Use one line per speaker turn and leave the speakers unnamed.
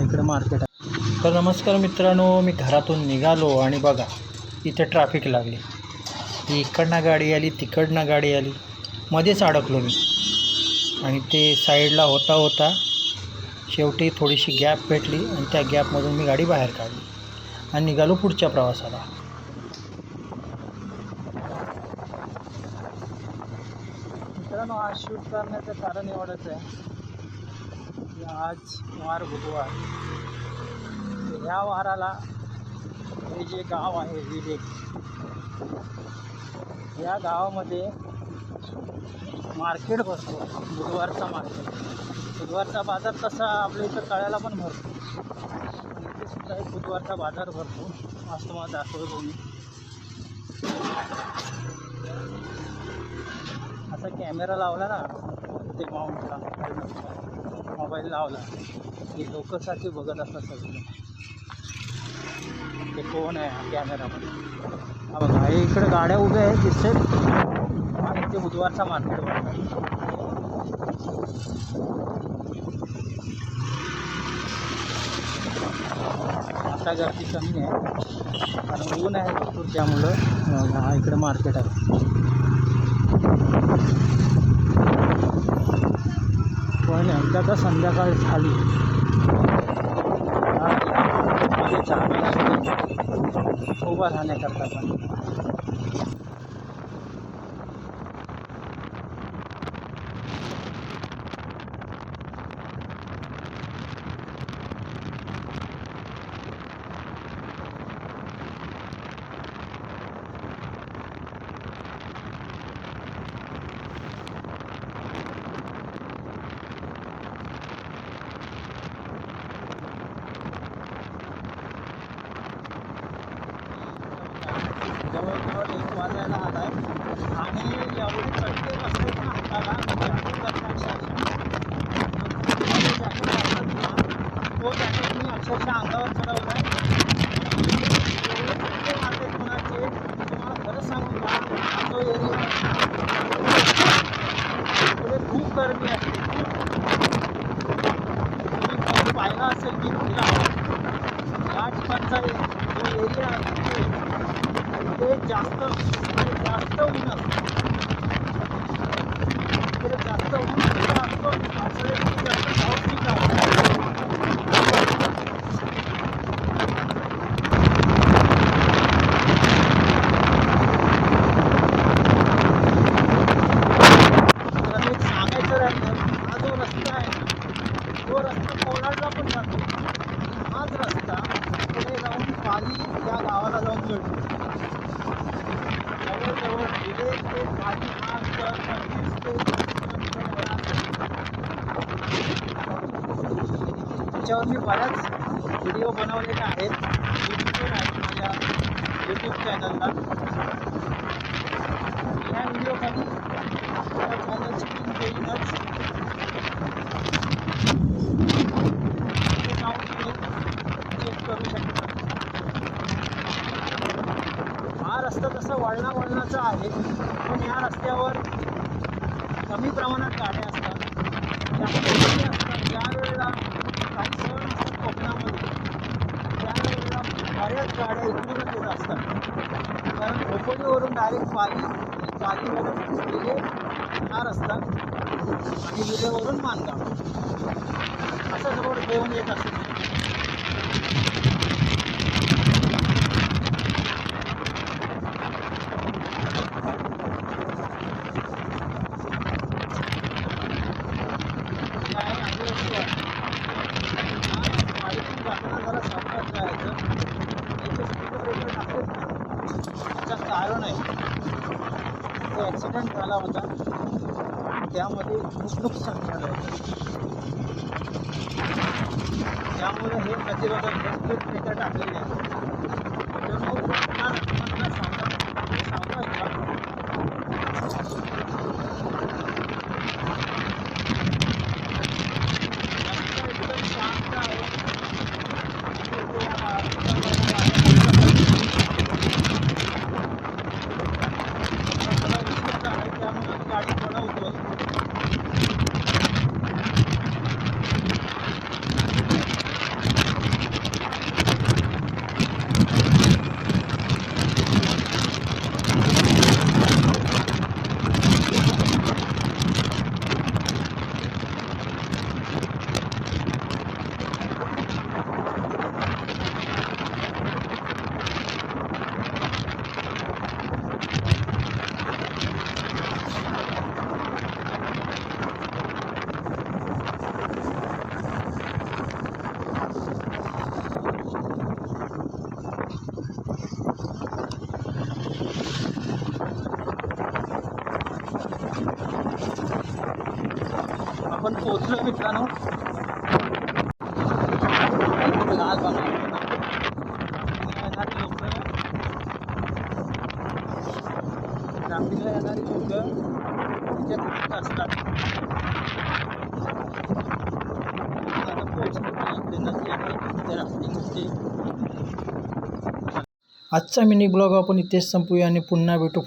इकडे मार्केट आहे. तर नमस्कार मित्रांनो, मी घरातून निघालो आणि बघा इथे ट्रॅफिक लागली. इकडनं गाडी आली, तिकडनं गाडी आली, मध्येच अडकलो मी. आणि ते साईडला होता होता शेवटी थोडीशी गॅप भेटली आणि त्या गॅपमधून मी गाडी बाहेर काढली आणि निघालो पुढच्या प्रवासाला. मित्रांनो, आज शूट करण्याचं कारण एवढंच आहे की आज वार बुधवार. ह्या वाराला हे जे गाव आहे विले, या गावामध्ये मार्केट भरतो, बुधवारचा मार्केट. बुधवारचा बाजार तसा आपल्या इथं तळ्याला पण भरतो, इथे सुद्धा एक बुधवारचा बाजार भरतो. आज तुम्हाला दाखवतो मी. असा कॅमेरा लावला ना ते माउंटला, मोबाईल लावला की लोकसाठी बघत असतात सगळे ते कोण आहे हा कॅमेरामध्ये. हा बघा, हे इकडे गाड्या उभ्या आहेत दिसतात आणि ते बुधवारचा मार्केट भरतात. आता गर्दी कमी आहे कारण ऊन आहे भरपूर, त्यामुळं हा इकडे मार्केट आहे. पण एकदा का संध्याकाळ झाली उभा राहण्याकरता पण. जवळजवळ 1 वाजायला आला आहे आणि एवढी चटके बसले ना हाताला, तो जॅकेट मी अक्षरशः अंगावर चढवला आहे. एवढे चटके मारले कोणाचे तुम्हाला खरंच सांगू का. तो एरिया पुढे खूप गरमी असते. तुम्ही पाहिला असेल की या ठिकाणचा जो एरिया आहे ते जास्त ऊन असतं. इकडे जास्त ऊन असतो, पावसाळ्यात जास्त पाऊस सुद्धा असतो. तर एक सांगायचं राहिलं, हा जो रस्ता आहे ना, तो रस्ता कोलाडला पण जातो. हाच रस्ता पुढे जाऊन पाली या गावाला जाऊन मिळतो. जवळजवळ विले ते पाली हा त्याच्यावर मी बऱ्याच व्हिडिओ बनवलेले आहेत. यूट्यूबवर आहेत माझ्या यूट्यूब चॅनलला. या व्हिडिओखाली त्या चॅनलची लिंक देईनच, ते जाऊन तुम्ही चेक करू शकता. हा रस्ता तसा वळणाचा आहे, पण या रस्त्यावर कमी प्रमाणात गाड्या असतात. ज्या वेळेला काही सण असतात कोकणामध्ये, त्यावेळेला बऱ्याच गाड्या इकडूनच येत असतात. कारण खोपोलीवरून डायरेक्ट पालीवरून विले हा रस्ता आणि विलेवरून मानगाव असं रोड घेऊन येत असतात. जरा सावकाश जायचं, याचे स्पीड ब्रेकर टाकलेत ना, त्याचं कारण आहे तो ॲक्सिडेंट झाला होता, त्यामध्ये खूप नुकसान झालं आहे. त्यामुळे हे प्रतिबंधक स्पीड ब्रेकर टाकलेले आहे. आपण पोहोचलो मित्रांनो. लाल बघा येणारी लोक, रात्रीला येणारी लोक तिथे थांबत असतात. आता पोहोचलो इकडे नसल्याने इथे राफ्टिंग होते. आजचा मिनी ब्लॉग आपण इथेच संपूया आणि पुन्हा भेटू.